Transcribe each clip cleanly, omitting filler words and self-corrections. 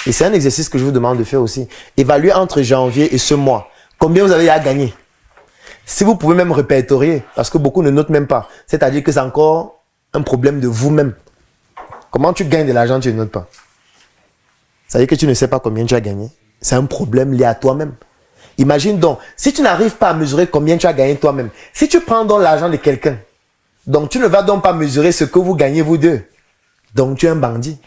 Et c'est un exercice que je vous demande de faire aussi. Évaluez entre janvier et ce mois. Combien vous avez à gagner? Si vous pouvez même répertorier, parce que beaucoup ne notent même pas. C'est-à-dire que c'est encore un problème de vous-même. Comment tu gagnes de l'argent, tu ne notes pas? Ça veut dire que tu ne sais pas combien tu as gagné. C'est un problème lié à toi-même. Imagine donc, si tu n'arrives pas à mesurer combien tu as gagné toi-même, si tu prends donc l'argent de quelqu'un, donc tu ne vas donc pas mesurer ce que vous gagnez vous deux. Donc tu es un bandit.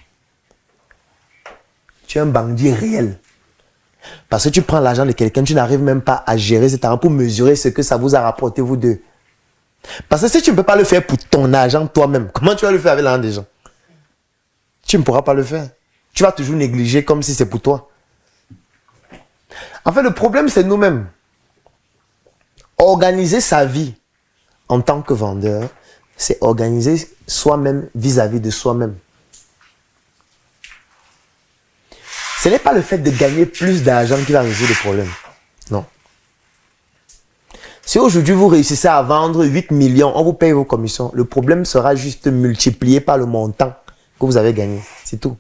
Tu es un bandit réel. Parce que tu prends l'argent de quelqu'un, tu n'arrives même pas à gérer cet argent pour mesurer ce que ça vous a rapporté vous deux. Parce que si tu ne peux pas le faire pour ton argent toi-même, comment tu vas le faire avec l'argent des gens? Tu ne pourras pas le faire. Tu vas toujours négliger comme si c'est pour toi. En fait, le problème, c'est nous-mêmes. Organiser sa vie en tant que vendeur, c'est organiser soi-même vis-à-vis de soi-même. Ce n'est pas le fait de gagner plus d'argent qui va résoudre le problème. Non. Si aujourd'hui vous réussissez à vendre 8 millions, on vous paye vos commissions, le problème sera juste multiplié par le montant que vous avez gagné. C'est tout.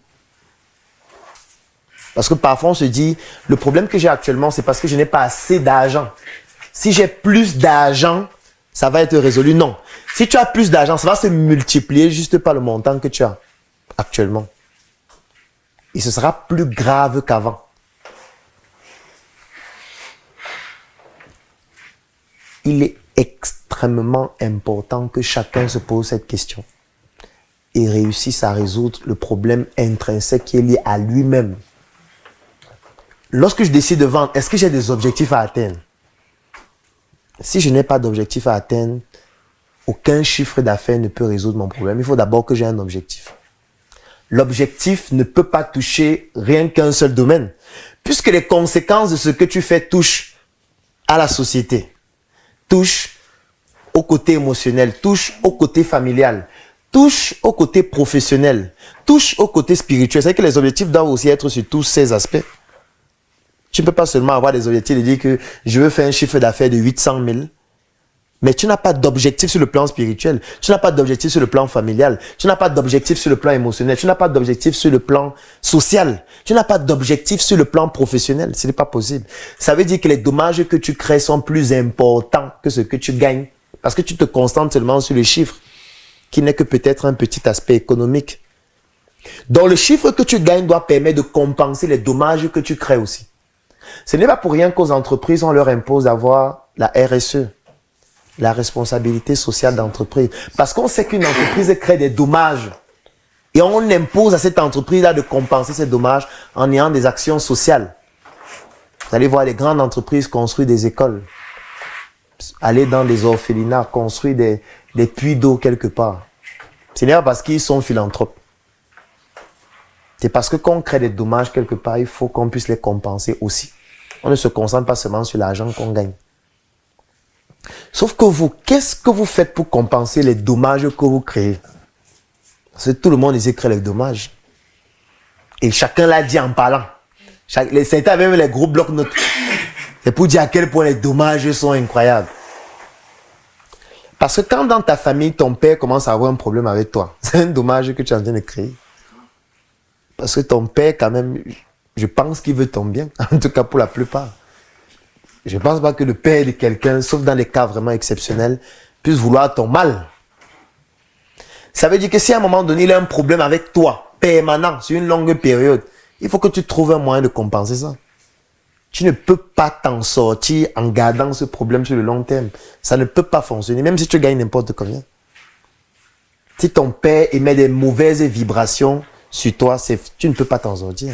Parce que parfois on se dit, le problème que j'ai actuellement, c'est parce que je n'ai pas assez d'argent. Si j'ai plus d'argent, ça va être résolu. Non. Si tu as plus d'argent, ça va se multiplier juste par le montant que tu as actuellement. Et ce sera plus grave qu'avant. Il est extrêmement important que chacun se pose cette question et réussisse à résoudre le problème intrinsèque qui est lié à lui-même. Lorsque je décide de vendre, est-ce que j'ai des objectifs à atteindre? Si je n'ai pas d'objectif à atteindre, aucun chiffre d'affaires ne peut résoudre mon problème. Il faut d'abord que j'ai un objectif. L'objectif ne peut pas toucher rien qu'un seul domaine, puisque les conséquences de ce que tu fais touchent à la société, touchent au côté émotionnel, touchent au côté familial, touchent au côté professionnel, touchent au côté spirituel. C'est que les objectifs doivent aussi être sur tous ces aspects. Tu ne peux pas seulement avoir des objectifs et dire que je veux faire un chiffre d'affaires de 800 000, mais tu n'as pas d'objectif sur le plan spirituel, tu n'as pas d'objectif sur le plan familial, tu n'as pas d'objectif sur le plan émotionnel, tu n'as pas d'objectif sur le plan social, tu n'as pas d'objectif sur le plan professionnel. Ce n'est pas possible. Ça veut dire que les dommages que tu crées sont plus importants que ce que tu gagnes, parce que tu te concentres seulement sur le chiffre, qui n'est que peut-être un petit aspect économique. Donc le chiffre que tu gagnes doit permettre de compenser les dommages que tu crées aussi. Ce n'est pas pour rien qu'aux entreprises, on leur impose d'avoir la RSE, la responsabilité sociale d'entreprise. Parce qu'on sait qu'une entreprise crée des dommages. Et on impose à cette entreprise-là de compenser ces dommages en ayant des actions sociales. Vous allez voir les grandes entreprises construire des écoles, aller dans des orphelinats, construire des puits d'eau quelque part. Ce n'est pas parce qu'ils sont philanthropes. C'est parce que quand on crée des dommages quelque part, il faut qu'on puisse les compenser aussi. On ne se concentre pas seulement sur l'argent qu'on gagne. Sauf que vous, qu'est-ce que vous faites pour compenser les dommages que vous créez? Parce que tout le monde essaie de créer les dommages. Et chacun l'a dit en parlant. C'était même les gros blocs-notes. C'est pour dire à quel point les dommages sont incroyables. Parce que quand dans ta famille, ton père commence à avoir un problème avec toi, c'est un dommage que tu es en train de créer. Parce que ton père, quand même, je pense qu'il veut ton bien. En tout cas, pour la plupart. Je ne pense pas que le père de quelqu'un, sauf dans les cas vraiment exceptionnels, puisse vouloir ton mal. Ça veut dire que si à un moment donné, il a un problème avec toi, permanent, sur une longue période, il faut que tu trouves un moyen de compenser ça. Tu ne peux pas t'en sortir en gardant ce problème sur le long terme. Ça ne peut pas fonctionner, même si tu gagnes n'importe combien. Si ton père émet des mauvaises vibrations sur toi, tu ne peux pas t'en sortir.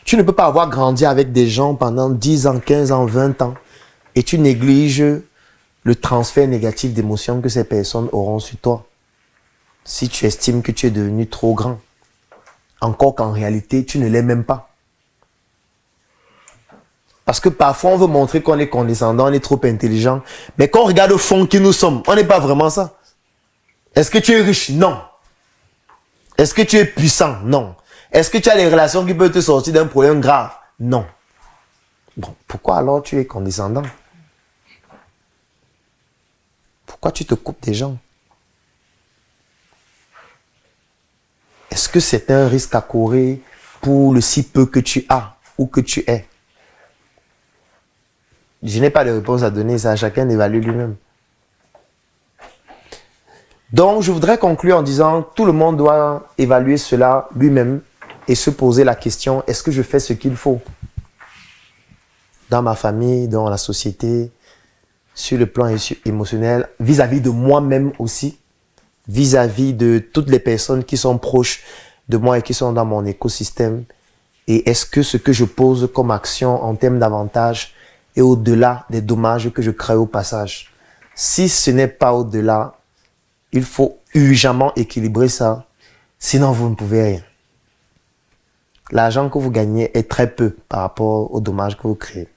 Tu ne peux pas avoir grandi avec des gens pendant 10 ans, 15 ans, 20 ans et tu négliges le transfert négatif d'émotions que ces personnes auront sur toi. Si tu estimes que tu es devenu trop grand, encore qu'en réalité, tu ne l'es même pas. Parce que parfois, on veut montrer qu'on est condescendant, on est trop intelligent. Mais quand on regarde au fond qui nous sommes, on n'est pas vraiment ça. Est-ce que tu es riche? Non. Est-ce que tu es puissant? Non. Est-ce que tu as des relations qui peuvent te sortir d'un problème grave? Non. Bon, pourquoi alors tu es condescendant? Pourquoi tu te coupes des gens? Est-ce que c'est un risque à courir pour le si peu que tu as ou que tu es? Je n'ai pas de réponse à donner, ça à chacun d'évaluer lui-même. Donc, je voudrais conclure en disant, tout le monde doit évaluer cela lui-même et se poser la question, est-ce que je fais ce qu'il faut? Dans ma famille, dans la société, sur le plan émotionnel, vis-à-vis de moi-même aussi, vis-à-vis de toutes les personnes qui sont proches de moi et qui sont dans mon écosystème. Et est-ce que ce que je pose comme action en termes d'avantages est au-delà des dommages que je crée au passage? Si ce n'est pas au-delà, il faut urgemment équilibrer ça, sinon vous ne pouvez rien. L'argent que vous gagnez est très peu par rapport aux dommages que vous créez.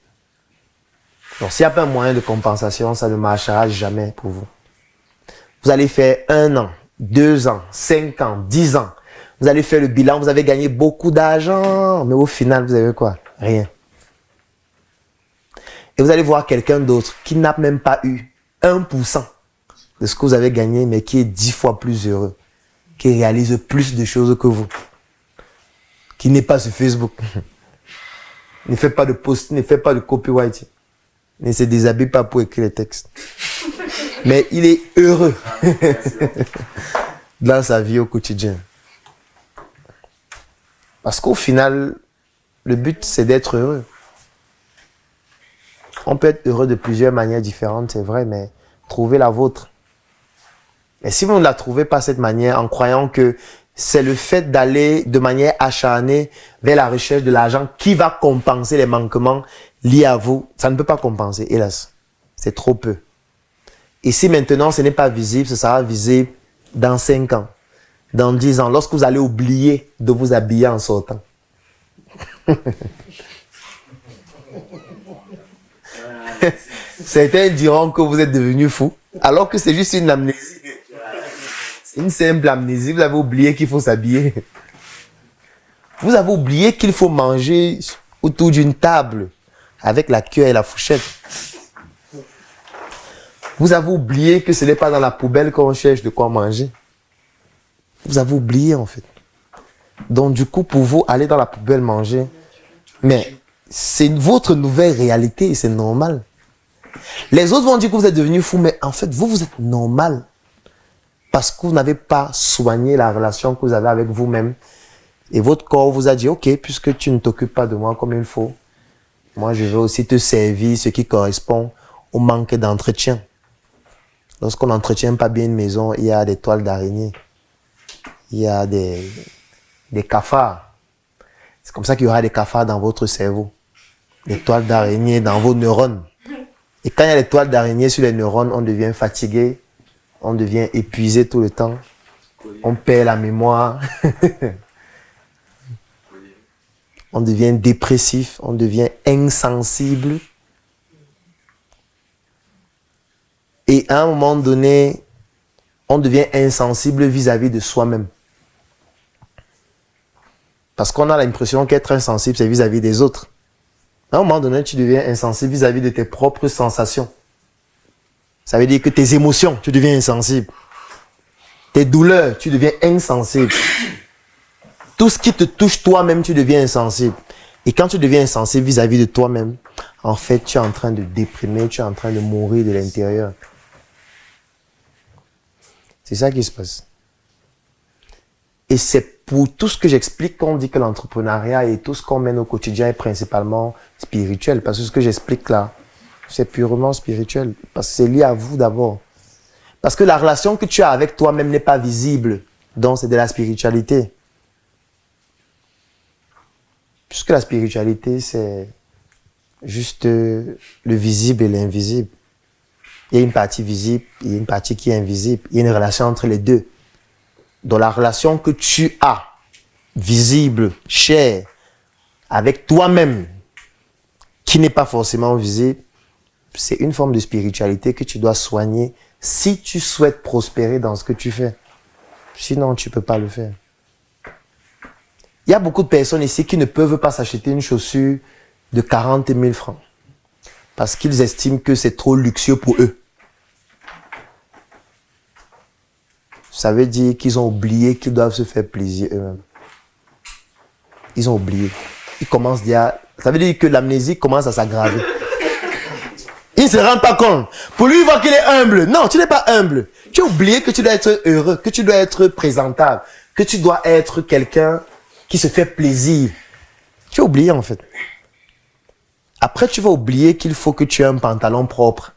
Donc s'il n'y a pas un moyen de compensation, ça ne marchera jamais pour vous. Vous allez faire 1 an, 2 ans, 5 ans, 10 ans. Vous allez faire le bilan, vous avez gagné beaucoup d'argent, mais au final, vous avez quoi? Rien. Et vous allez voir quelqu'un d'autre qui n'a même pas eu 1% de ce que vous avez gagné, mais qui est 10 fois plus heureux, qui réalise plus de choses que vous, qui n'est pas sur Facebook, ne fait pas de post, ne fait pas de copywriting, ne se déshabille pas pour écrire les textes. Mais il est heureux dans sa vie au quotidien. Parce qu'au final, le but, c'est d'être heureux. On peut être heureux de plusieurs manières différentes, c'est vrai, mais trouvez la vôtre. Et si vous ne la trouvez pas cette manière, en croyant que c'est le fait d'aller de manière acharnée vers la recherche de l'argent qui va compenser les manquements liés à vous, ça ne peut pas compenser, hélas. C'est trop peu. Et si maintenant ce n'est pas visible, ce sera visible dans 5 ans, dans 10 ans, lorsque vous allez oublier de vous habiller en sortant. Certains diront que vous êtes devenu fou, alors que c'est juste une amnésie. C'est une simple amnésie, vous avez oublié qu'il faut s'habiller. Vous avez oublié qu'il faut manger autour d'une table avec la cuillère et la fourchette. Vous avez oublié que ce n'est pas dans la poubelle qu'on cherche de quoi manger. Vous avez oublié en fait. Donc du coup, pour vous, aller dans la poubelle manger, mais c'est votre nouvelle réalité et c'est normal. Les autres vont dire que vous êtes devenu fou, mais en fait, vous êtes normal. Parce que vous n'avez pas soigné la relation que vous avez avec vous-même. Et votre corps vous a dit, ok, puisque tu ne t'occupes pas de moi comme il faut, moi je vais aussi te servir ce qui correspond au manque d'entretien. Lorsqu'on n'entretient pas bien une maison, il y a des toiles d'araignée. Il y a des cafards. C'est comme ça qu'il y aura des cafards dans votre cerveau. Des toiles d'araignée dans vos neurones. Et quand il y a des toiles d'araignée sur les neurones, on devient fatigué, on devient épuisé tout le temps, on perd la mémoire, on devient dépressif, on devient insensible. Et à un moment donné, on devient insensible vis-à-vis de soi-même. Parce qu'on a l'impression qu'être insensible, c'est vis-à-vis des autres. À un moment donné, tu deviens insensible vis-à-vis de tes propres sensations. Ça veut dire que tes émotions, tu deviens insensible. Tes douleurs, tu deviens insensible. Tout ce qui te touche toi-même, tu deviens insensible. Et quand tu deviens insensible vis-à-vis de toi-même, en fait, tu es en train de déprimer, tu es en train de mourir de l'intérieur. C'est ça qui se passe. Et c'est pour tout ce que j'explique qu'on dit que l'entrepreneuriat et tout ce qu'on mène au quotidien est principalement spirituel. Parce que ce que j'explique là, c'est purement spirituel. Parce que c'est lié à vous d'abord. Parce que la relation que tu as avec toi-même n'est pas visible. Donc c'est de la spiritualité. Puisque la spiritualité, c'est juste le visible et l'invisible. Il y a une partie visible, il y a une partie qui est invisible. Il y a une relation entre les deux. Dans la relation que tu as, visible, chère, avec toi-même, qui n'est pas forcément visible, c'est une forme de spiritualité que tu dois soigner si tu souhaites prospérer dans ce que tu fais. Sinon, tu ne peux pas le faire. Il y a beaucoup de personnes ici qui ne peuvent pas s'acheter une chaussure de 40 000 francs parce qu'ils estiment que c'est trop luxueux pour eux. ça veut dire qu'ils ont oublié qu'ils doivent se faire plaisir eux-mêmes. Ils ont oublié. Ils commencent déjà... Ça veut dire que l'amnésie commence à s'aggraver. Ils ne se rendent pas compte. Pour lui, il voit qu'il est humble. Non, tu n'es pas humble. Tu as oublié que tu dois être heureux, que tu dois être présentable, que tu dois être quelqu'un qui se fait plaisir. Tu as oublié en fait. Après, tu vas oublier qu'il faut que tu aies un pantalon propre.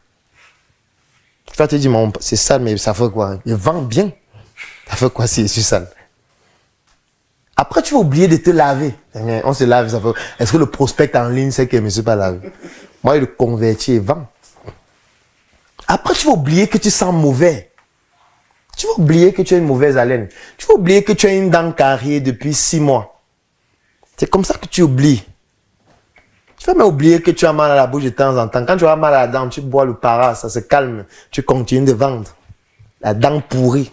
Tu vas te dire, c'est sale, mais ça fait quoi? Il vend bien. Ça fait quoi si c'est sale? Après, tu vas oublier de te laver. On se lave, ça fait... Est-ce que le prospect en ligne sait que je ne me suis pas lavé? Moi, il le convertit et vend. Après, tu vas oublier que tu sens mauvais. Tu vas oublier que tu as une mauvaise haleine. Tu vas oublier que tu as une dent carriée depuis 6 mois. C'est comme ça que tu oublies. Tu vas même oublier que tu as mal à la bouche de temps en temps. Quand tu as mal à la dent, tu bois le para, ça se calme. Tu continues de vendre. La dent pourrie.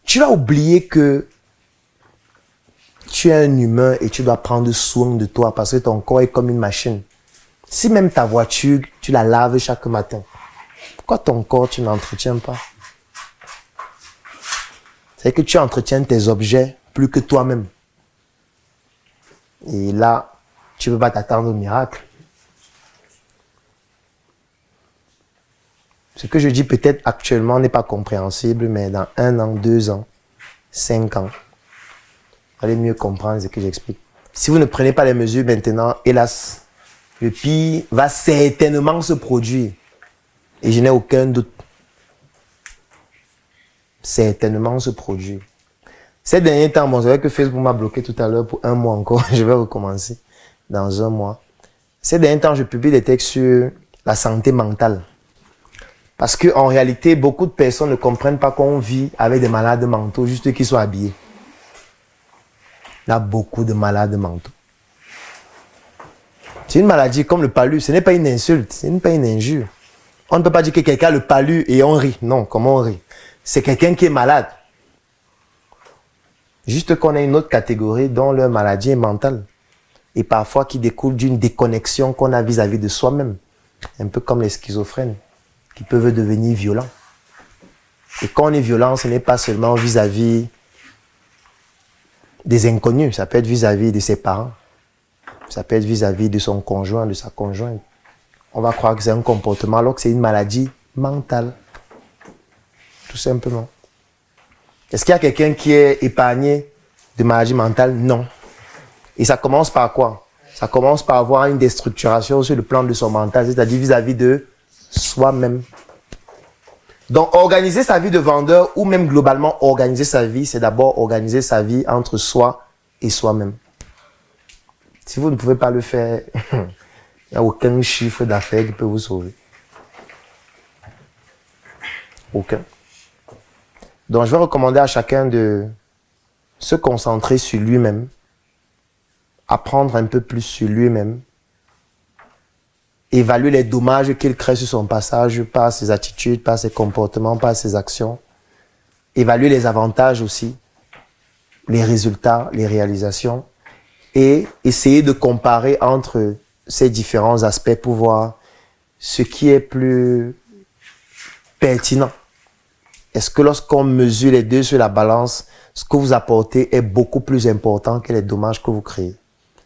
Tu vas oublier que tu es un humain et tu dois prendre soin de toi parce que ton corps est comme une machine. Si même ta voiture, tu la laves chaque matin, pourquoi ton corps, tu n'entretiens pas? C'est que tu entretiens tes objets plus que toi-même. Et là, tu ne peux pas t'attendre au miracle. Ce que je dis peut-être actuellement n'est pas compréhensible, mais dans 1 an, 2 ans, 5 ans, vous allez mieux comprendre ce que j'explique. Si vous ne prenez pas les mesures maintenant, hélas, le pire va certainement se produire. Et je n'ai aucun doute. Certainement se produire. Ces derniers temps, bon, c'est vrai que Facebook m'a bloqué tout à l'heure pour 1 mois encore. Je vais recommencer dans 1 mois. Ces derniers temps, je publie des textes sur la santé mentale. Parce qu'en réalité, beaucoup de personnes ne comprennent pas qu'on vit avec des malades mentaux, juste qu'ils soient habillés. Il y a beaucoup de malades mentaux. C'est une maladie comme le palu, ce n'est pas une insulte, ce n'est pas une injure. On ne peut pas dire que quelqu'un a le palu et on rit. Non, comment on rit? C'est quelqu'un qui est malade. Juste qu'on a une autre catégorie dont leur maladie est mentale. Et parfois qui découle d'une déconnexion qu'on a vis-à-vis de soi-même. Un peu comme les schizophrènes, qui peuvent devenir violents. Et quand on est violent, ce n'est pas seulement vis-à-vis des inconnus, ça peut être vis-à-vis de ses parents. Ça peut être vis-à-vis de son conjoint, de sa conjointe. On va croire que c'est un comportement alors que c'est une maladie mentale. Tout simplement. Est-ce qu'il y a quelqu'un qui est épargné de maladie mentale? Non. Et ça commence par quoi? Ça commence par avoir une déstructuration sur le plan de son mental, c'est-à-dire vis-à-vis de soi-même. Donc, organiser sa vie de vendeur ou même globalement organiser sa vie, c'est d'abord organiser sa vie entre soi et soi-même. Si vous ne pouvez pas le faire, il n'y a aucun chiffre d'affaires qui peut vous sauver. Aucun. Donc, je vais recommander à chacun de se concentrer sur lui-même, apprendre un peu plus sur lui-même, évaluer les dommages qu'il crée sur son passage par ses attitudes, par ses comportements, par ses actions, évaluer les avantages aussi, les résultats, les réalisations, et essayer de comparer entre ces différents aspects pour voir ce qui est plus pertinent. Est-ce que lorsqu'on mesure les deux sur la balance, ce que vous apportez est beaucoup plus important que les dommages que vous créez?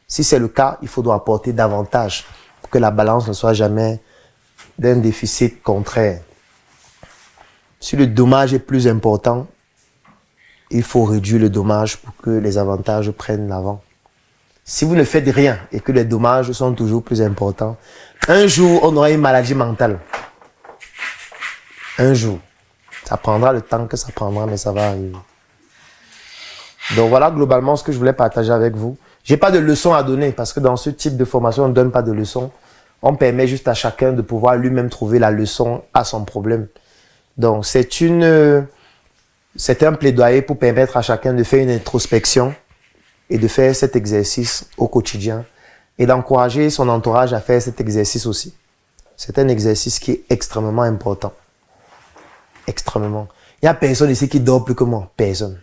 Si c'est le cas, il faudra apporter davantage pour que la balance ne soit jamais d'un déficit contraire. Si le dommage est plus important, il faut réduire le dommage pour que les avantages prennent l'avant. Si vous ne faites rien et que les dommages sont toujours plus importants, un jour, on aura une maladie mentale. Un jour. Ça prendra le temps que ça prendra, mais ça va arriver. Donc voilà globalement ce que je voulais partager avec vous. Je n'ai pas de leçons à donner parce que dans ce type de formation, on ne donne pas de leçons. On permet juste à chacun de pouvoir lui-même trouver la leçon à son problème. Donc c'est un plaidoyer pour permettre à chacun de faire une introspection et de faire cet exercice au quotidien et d'encourager son entourage à faire cet exercice aussi. C'est un exercice qui est extrêmement important. Extrêmement. Il n'y a personne ici qui dort plus que moi. Personne.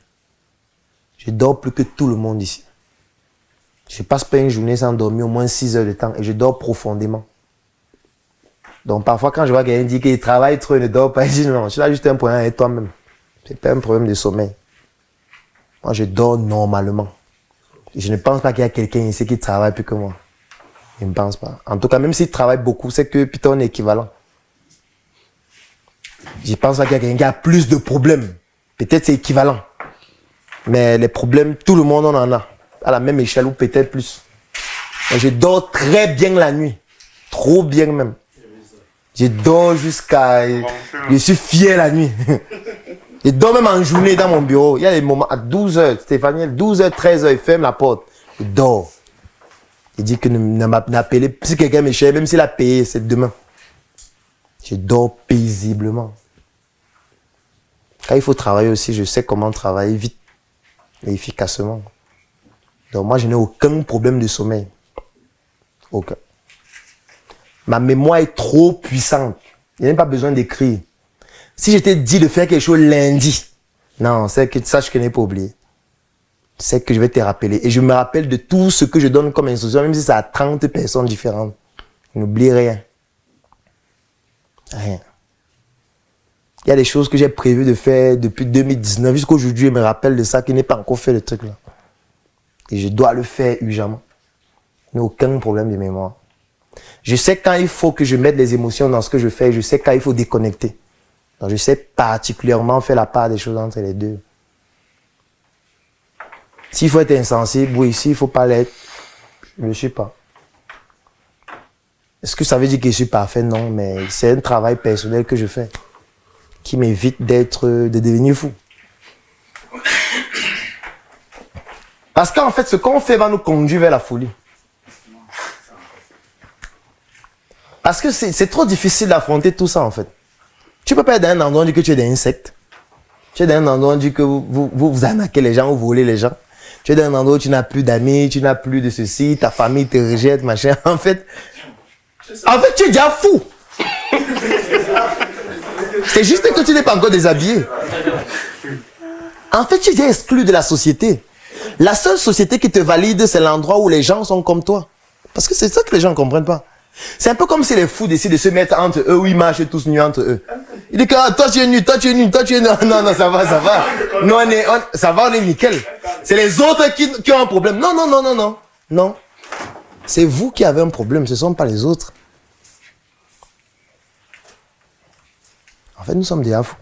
Je dors plus que tout le monde ici. Je ne passe pas une journée sans dormir au moins 6 heures de temps et je dors profondément. Donc parfois, quand je vois quelqu'un dire qu'il travaille trop et ne dort pas, je dis non, tu as juste un problème avec toi-même. C'est pas un problème de sommeil. Moi, je dors normalement. Je ne pense pas qu'il y a quelqu'un ici qui travaille plus que moi. Je ne pense pas. En tout cas, même s'il travaille beaucoup, c'est que putain, on est équivalent. Je pense pas qu'il y a quelqu'un qui a plus de problèmes. Peut-être c'est équivalent. Mais les problèmes, tout le monde en a. À la même échelle ou peut-être plus. Mais je dors très bien la nuit. Trop bien même. Je dors jusqu'à... Je suis fier la nuit. Je dors même en journée dans mon bureau. Il y a des moments à 12h, Stéphanie, 12h, 13h, il ferme la porte. Je dors. Il dit que ne m'appelez. Si quelqu'un me cherche, même s'il a payé, c'est demain. Je dors paisiblement. Quand il faut travailler aussi, je sais comment travailler vite et efficacement. Donc moi, je n'ai aucun problème de sommeil. Aucun. Ma mémoire est trop puissante. Je n'ai pas besoin d'écrire. Si je t'ai dit de faire quelque chose lundi, non, c'est que sache que je n'ai pas oublié. C'est que je vais te rappeler. Et je me rappelle de tout ce que je donne comme instruction, même si c'est à 30 personnes différentes. Je n'oublie rien. Rien. Il y a des choses que j'ai prévu de faire depuis 2019 jusqu'à aujourd'hui. Je me rappelle de ça, qui n'est pas encore fait le truc là. Et je dois le faire urgemment. Je n'ai aucun problème de mémoire. Je sais quand il faut que je mette les émotions dans ce que je fais. Je sais quand il faut déconnecter. Donc je sais particulièrement faire la part des choses entre les deux. S'il faut être insensible, oui. S'il ne faut pas l'être, je ne le suis pas. Est-ce que ça veut dire que je suis parfait? Non, mais c'est un travail personnel que je fais qui m'évite de devenir fou. Parce qu'en fait, ce qu'on fait va nous conduire vers la folie. Parce que c'est trop difficile d'affronter tout ça, en fait. Tu ne peux pas être dans un endroit où on dit que tu es des insectes. Tu es dans un endroit où on dit que vous arnaquez les gens, vous volez les gens. Tu es dans un endroit où tu n'as plus d'amis, tu n'as plus de ceci, ta famille te rejette, machin. En fait, tu es déjà fou. C'est juste que tu n'es pas encore déshabillé. En fait, tu es déjà exclu de la société. La seule société qui te valide, c'est l'endroit où les gens sont comme toi. Parce que c'est ça que les gens ne comprennent pas. C'est un peu comme si les fous décident de se mettre entre eux, où ils marchent tous nus entre eux. Ils disent que toi tu es nu, toi tu es nu, toi tu es nu. Non, ça va. Nous, ça va, on est nickel. C'est les autres qui ont un problème. Non. C'est vous qui avez un problème, ce ne sont pas les autres. En fait, nous sommes déjà fous.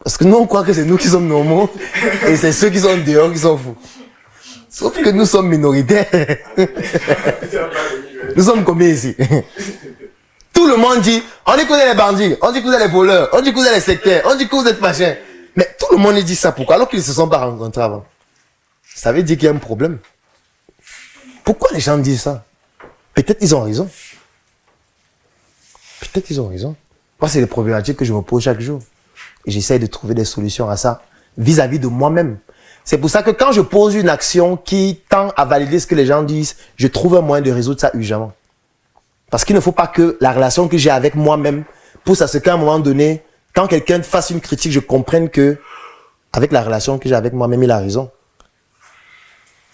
Parce que nous, on croit que c'est nous qui sommes normaux et c'est ceux qui sont dehors qui sont fous. Sauf que nous sommes minoritaires. Nous sommes combien ici? Tout le monde dit, on dit que vous êtes les bandits, on dit que vous êtes les voleurs, on dit que vous êtes les sectaires, on dit que vous êtes machin. Mais tout le monde dit ça. Pourquoi? Alors qu'ils ne se sont pas rencontrés avant. Ça veut dire qu'il y a un problème. Pourquoi les gens disent ça? Peut-être ils ont raison. Peut-être ils ont raison. Moi, c'est les problématiques que je me pose chaque jour. Et j'essaie de trouver des solutions à ça vis-à-vis de moi-même. C'est pour ça que quand je pose une action qui tend à valider ce que les gens disent, je trouve un moyen de résoudre ça urgemment. Parce qu'il ne faut pas que la relation que j'ai avec moi-même pousse à ce qu'à un moment donné, quand quelqu'un fasse une critique, je comprenne que, avec la relation que j'ai avec moi-même, il a raison.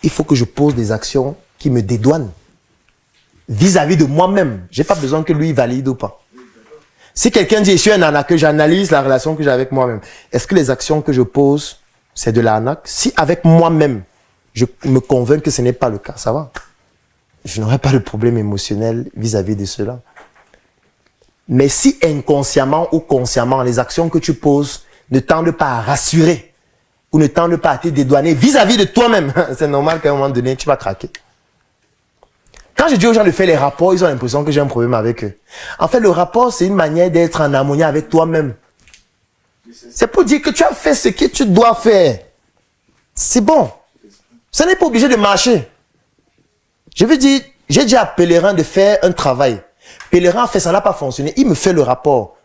Il faut que je pose des actions qui me dédouanent vis-à-vis de moi-même. Je n'ai pas besoin que lui valide ou pas. Si quelqu'un dit, je suis un arnaqueur, j'analyse la relation que j'ai avec moi-même. Est-ce que les actions que je pose, c'est de l'arnaque? Si avec moi-même, je me convainc que ce n'est pas le cas, ça va. Je n'aurai pas de problème émotionnel vis-à-vis de cela. Mais si inconsciemment ou consciemment, les actions que tu poses ne tendent pas à rassurer ou ne tendent pas à te dédouaner vis-à-vis de toi-même, c'est normal qu'à un moment donné, tu vas craquer. Quand je dis aux gens de faire les rapports, ils ont l'impression que j'ai un problème avec eux. En fait, le rapport, c'est une manière d'être en harmonie avec toi-même. C'est pour dire que tu as fait ce que tu dois faire. C'est bon. Ça n'est pas obligé de marcher. Je veux dire, j'ai dit à Pèlerin de faire un travail. Pèlerin a fait, ça n'a pas fonctionné. Il me fait le rapport.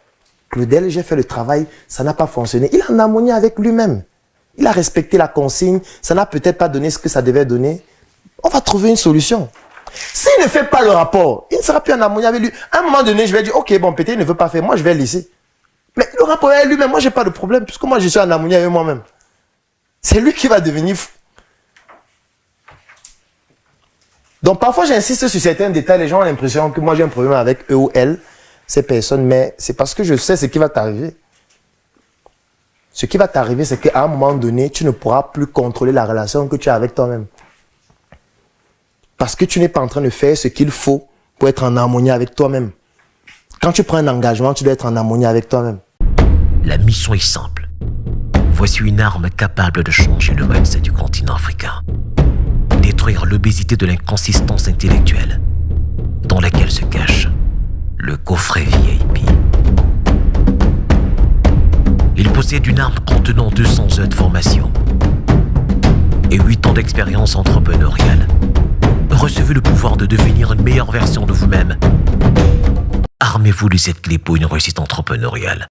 Claudel, j'ai fait le travail, ça n'a pas fonctionné. Il est en harmonie avec lui-même. Il a respecté la consigne, ça n'a peut-être pas donné ce que ça devait donner. On va trouver une solution. S'il ne fait pas le rapport, il ne sera plus en harmonie avec lui. À un moment donné, je vais dire, ok, bon, peut-être il ne veut pas faire, moi je vais laisser. Mais le rapport est lui-même, moi j'ai pas de problème, puisque moi je suis en harmonie avec moi-même. C'est lui qui va devenir fou. Donc parfois j'insiste sur certains détails, les gens ont l'impression que moi j'ai un problème avec eux ou elles, ces personnes, mais c'est parce que je sais ce qui va t'arriver. Ce qui va t'arriver, c'est qu'à un moment donné, tu ne pourras plus contrôler la relation que tu as avec toi-même. Parce que tu n'es pas en train de faire ce qu'il faut pour être en harmonie avec toi-même. Quand tu prends un engagement, tu dois être en harmonie avec toi-même. La mission est simple. Voici une arme capable de changer le mindset du continent africain. Détruire l'obésité de l'inconsistance intellectuelle dans laquelle se cache le coffret VIP. Il possède une arme contenant 200 heures de formation et 8 ans d'expérience entrepreneuriale. Recevez le pouvoir de devenir une meilleure version de vous-même. Armez-vous de cette clé pour une réussite entrepreneuriale.